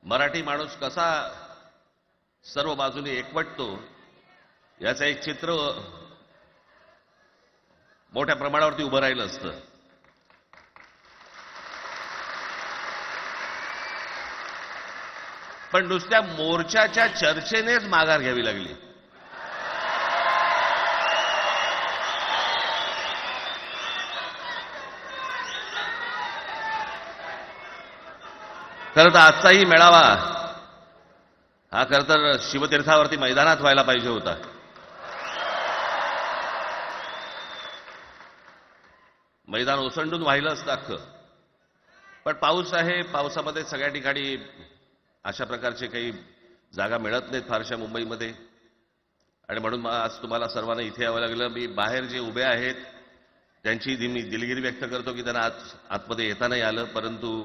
मराठी माणूस कसा सर्व बाजूने एकवटतो याचं एक चित्र मोठ्या प्रमाणावरती उभं राहिलं असतं. पण नुसत्या मोर्चाच्या चर्चेनेच माघार घ्यावी लागली. खरं तर आजचाही मेळावा हा खरं तर शिवतीर्थावरती मैदानात व्हायला पाहिजे होता. मैदान ओसंडून वाहिलं असतं अख्खं. पण पाऊस आहे, पावसामध्ये सगळ्या ठिकाणी अशा प्रकारचे काही जागा मिळत नाहीत फारशा मुंबईमध्ये. आणि म्हणून आज तुम्हाला सर्वांना इथे यावं लागलं. मी बाहेर जे उभे आहेत त्यांची मी दिलगिरी व्यक्त करतो की त्यांना आतमध्ये येता नाही आलं, परंतु